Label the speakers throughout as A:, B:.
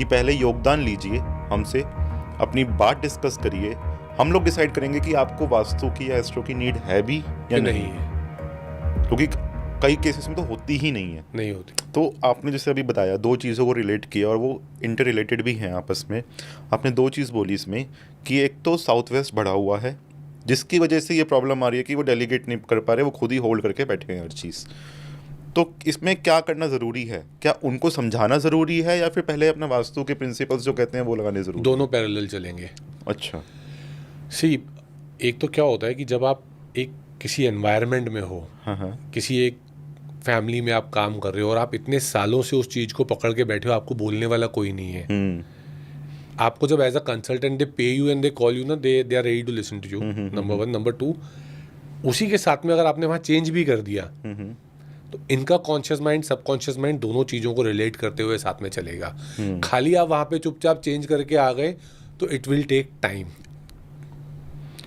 A: कि पहले योगदान लीजिए हमसे, अपनी बात डिस्कस करिए, हम लोग डिसाइड करेंगे कि आपको वास्तु की या एस्ट्रो की नीड है भी या नहीं है, क्योंकि कई केसेस में तो होती ही नहीं होती। तो आपने जैसे अभी बताया 2 चीज़ों को रिलेट किया और वो इंटर रिलेटेड भी हैं आपस में। आपने 2 चीज़ बोली इसमें कि एक तो साउथ वेस्ट बढ़ा हुआ है जिसकी वजह से ये प्रॉब्लम आ रही है कि वो डेलीगेट नहीं कर पा रहे, वो खुद ही होल्ड करके बैठे हैं हर चीज़। तो इसमें क्या करना ज़रूरी है? क्या उनको समझाना ज़रूरी है या फिर पहले अपना वास्तु के प्रिंसिपल्स जो कहते हैं वो लगाने ज़रूरी?
B: दोनों पैरेलल चलेंगे।
A: अच्छा।
B: एक तो क्या होता है कि जब आप एक किसी एनवायरनमेंट में हो, किसी एक फैमिली में आप काम कर रहे हो और आप इतने सालों से उस चीज़ को पकड़ के बैठे हो, आपको बोलने वाला कोई नहीं है। आपको जब as a consultant they pay you and they call you ना, they are ready to listen to you, number 1। Number 2, उसी के साथ में अगर आपने वहाँ चेंज भी कर दिया तो इनका कॉन्शियस माइंड सबकॉन्शियस माइंड दोनों चीज़ों को रिलेट करते हुए साथ में चलेगा। खाली आप वहाँ पे चुपचाप चेंज करके आ गए तो इट विल टेक टाइम,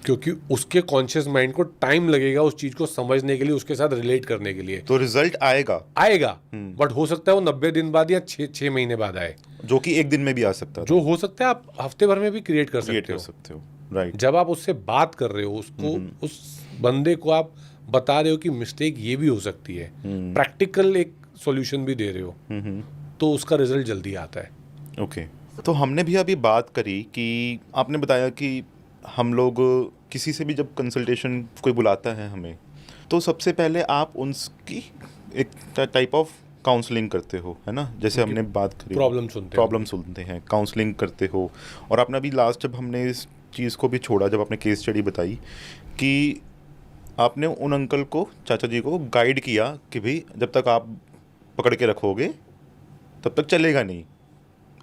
B: क्योंकि उसके कॉन्शियस माइंड को टाइम लगेगा उस चीज को समझने के लिए, उसके साथ रिलेट करने के लिए।
A: तो रिजल्ट आएगा
B: बट हो सकता है वो 90 दिन बाद या 6 महीने बाद आए,
A: जो कि एक दिन में भी आ सकता है,
B: जो हो सकता है आप हफ्ते भर में भी क्रिएट कर सकते हो।
A: राइट।
B: जब आप उससे बात कर रहे हो, उसको उस बंदे को आप बता रहे हो कि मिस्टेक ये भी हो सकती है, प्रैक्टिकल एक सॉल्यूशन भी दे रहे हो, तो उसका रिजल्ट जल्दी आता है।
A: ओके। तो हमने भी अभी बात करी कि आपने बताया कि हम लोग किसी से भी जब कंसल्टेशन कोई बुलाता है हमें, तो सबसे पहले आप उनकी एक टाइप ऑफ काउंसलिंग करते हो, है ना? जैसे हमने बात करी प्रॉब्लम सुनते हैं, काउंसलिंग करते हो। और आपने अभी लास्ट जब हमने इस चीज़ को भी छोड़ा, जब आपने केस स्टडी बताई कि आपने उन अंकल को, चाचा जी को गाइड किया कि भाई जब तक आप पकड़ के रखोगे तब तक चलेगा नहीं,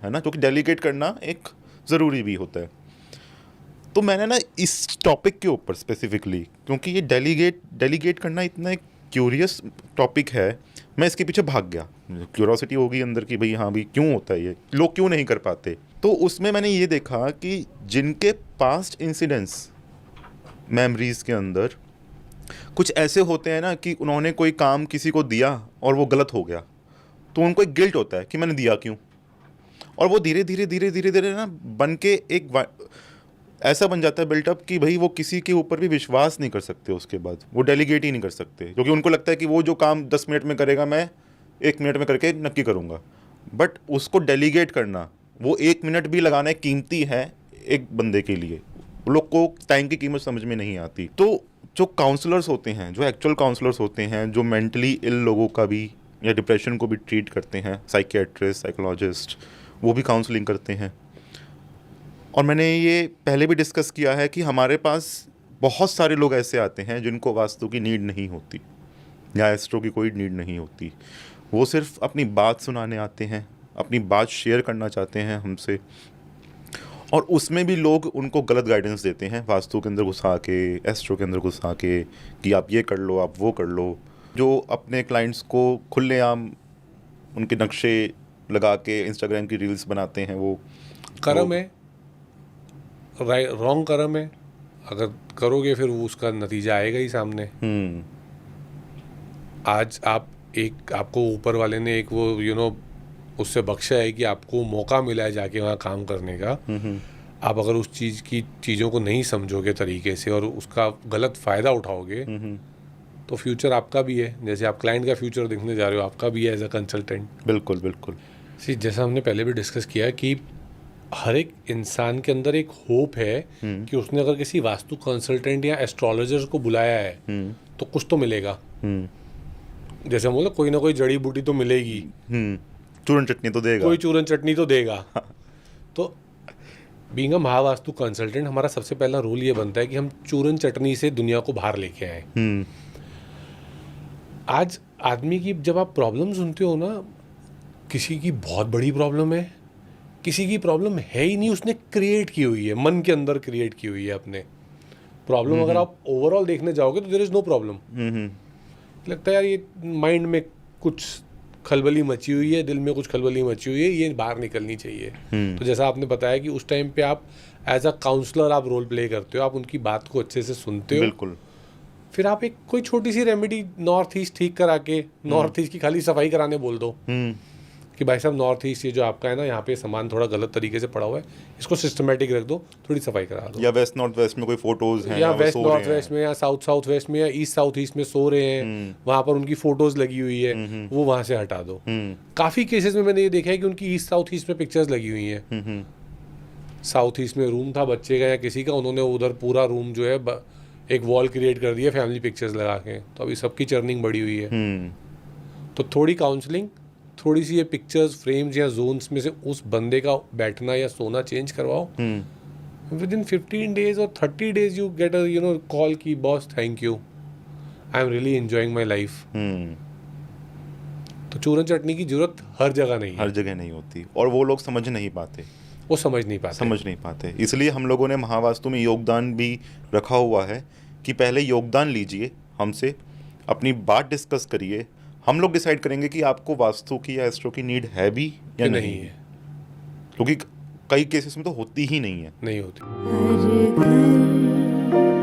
A: है ना? क्योंकि डेलीगेट करना एक ज़रूरी भी होता है। तो मैंने ना इस टॉपिक के ऊपर स्पेसिफिकली, क्योंकि ये डेलीगेट करना इतना एक क्यूरियस टॉपिक है, मैं इसके पीछे भाग गया। क्यूरोसिटी होगी अंदर की, भाई हाँ भाई क्यों होता है ये, लोग क्यों नहीं कर पाते। तो उसमें मैंने ये देखा कि जिनके पास्ट इंसिडेंट्स मेमोरीज के अंदर कुछ ऐसे होते हैं ना कि उन्होंने कोई काम किसी को दिया और वो गलत हो गया, तो उनको एक गिल्ट होता है कि मैंने दिया क्यों, और वो धीरे धीरे ना बन के एक ऐसा बन जाता है बिल्टअप कि भाई वो किसी के ऊपर भी विश्वास नहीं कर सकते, उसके बाद वो डेलीगेट ही नहीं कर सकते, क्योंकि उनको लगता है कि वो जो काम 10 मिनट में करेगा मैं 1 मिनट में करके नक्की करूँगा। बट उसको डेलीगेट करना, वो 1 मिनट भी लगाना कीमती है एक बंदे के लिए, लोग को टाइम की कीमत समझ में नहीं आती। तो जो काउंसलर्स होते हैं, जो एक्चुअल काउंसलर्स होते हैं, जो मेंटली इल लोगों का भी या डिप्रेशन को भी ट्रीट करते हैं, साइकियाट्रिस्ट, साइकोलॉजिस्ट, वो भी काउंसलिंग करते हैं। और मैंने ये पहले भी डिस्कस किया है कि हमारे पास बहुत सारे लोग ऐसे आते हैं जिनको वास्तु की नीड नहीं होती या एस्ट्रो की कोई नीड नहीं होती, वो सिर्फ अपनी बात सुनाने आते हैं, अपनी बात शेयर करना चाहते हैं हमसे, और उसमें भी लोग उनको गलत गाइडेंस देते हैं, वास्तु के अंदर घुसा के, एस्ट्रो के अंदर घुसा के कि आप ये कर लो, आप वो कर लो। जो अपने क्लाइंट्स को खुलेआम उनके नक्शे लगा के इंस्टाग्राम की रील्स बनाते हैं, वो
B: कर्म है, रॉन्ग कर्म है, अगर करोगे फिर वो उसका नतीजा आएगा ही सामने। आज आपको ऊपर वाले ने एक वो उससे बख्शा है कि आपको मौका मिला है जाके वहाँ काम करने का। आप अगर उस चीज़ों को नहीं समझोगे तरीके से और उसका गलत फ़ायदा उठाओगे तो फ्यूचर आपका भी है, जैसे आप क्लाइंट का फ्यूचर देखने जा रहे हो, आपका भी है एज अ कंसल्टेंट।
A: बिल्कुल बिल्कुल।
B: जैसा हमने पहले भी डिस्कस किया कि हर एक इंसान के अंदर एक होप है कि उसने अगर किसी वास्तु कंसल्टेंट या एस्ट्रोलॉजर को बुलाया है तो कुछ तो मिलेगा। जैसे हम बोले कोई ना कोई जड़ी बूटी तो मिलेगी,
A: चूरन चटनी तो देगा,
B: कोई चूरन चटनी तो देगा। तो बीइंग अ महावास्तु कंसल्टेंट हमारा सबसे पहला रूल ये बनता है कि हम चूरन चटनी से दुनिया को बाहर लेके आए। आज आदमी की जब आप प्रॉब्लम सुनते हो ना, किसी की बहुत बड़ी प्रॉब्लम है, किसी की प्रॉब्लम है ही नहीं, उसने क्रिएट की हुई है, मन के अंदर क्रिएट की हुई है अपने प्रॉब्लम। अगर आप ओवरऑल देखने जाओगे तो देयर इज नो प्रॉब्लम। लगता है यार ये माइंड में कुछ खलबली मची हुई है, दिल में कुछ खलबली मची हुई है, ये बाहर निकलनी चाहिए। तो जैसा आपने बताया कि उस टाइम पे आप एज अ काउंसलर आप रोल प्ले करते हो, आप उनकी बात को अच्छे से सुनते हो।
A: बिल्कुल।
B: फिर आप एक कोई छोटी सी रेमेडी नॉर्थ ईस्ट ठीक करा के, नॉर्थ ईस्ट की खाली सफाई कराने बोल दो कि भाई साहब नॉर्थ ईस्ट ये जो आपका है ना, यहाँ पे सामान थोड़ा गलत तरीके से पड़ा हुआ है, इसको सिस्टमाटिक रख दो, थोड़ी सफाई करा दो।
A: या वेस्ट नॉर्थ वेस्ट में कोई फोटोज हैं,
B: या
A: वो
B: वेस्ट
A: सो
B: नॉर्थ
A: रहे
B: वेस्ट
A: हैं।
B: में, या साउथ साउथ वेस्ट में, या ईस्ट साउथ ईस्ट में सो रहे हैं, वहाँ पर उनकी फोटोज लगी हुई है, वो वहाँ से हटा दो। काफ़ी केसेस में मैंने ये देखा है कि उनकी ईस्ट साउथ ईस्ट में पिक्चर्स लगी हुई हैं। साउथ ईस्ट में रूम था बच्चे का या किसी का, उन्होंने उधर पूरा रूम जो है एक वॉल क्रिएट कर दिया फैमिली पिक्चर्स लगा के, तो अभी सबकी चर्निंग बढ़ी हुई है। तो थोड़ी काउंसलिंग, थोड़ी सी ये पिक्चर्स फ्रेम्स या जोन्स में से उस बंदे का बैठना या सोना चेंज करवाओ। विद इन 15 days और 30 days you get a call की boss thank you, I am really enjoying my life. तो चूरन चटनी की जरूरत हर जगह नहीं है,
A: हर जगह नहीं होती, और वो लोग समझ नहीं पाते,
B: वो समझ नहीं पाते।
A: इसलिए हम लोगों ने महावास्तु में योगदान भी रखा हुआ है कि पहले योगदान लीजिए हमसे, अपनी बात डिस्कस करिए, हम लोग डिसाइड करेंगे कि आपको वास्तु की या एस्ट्रो की नीड है भी या नहीं है, क्योंकि कई केसेस में तो होती ही नहीं है।
B: नहीं होती।
C: हर घर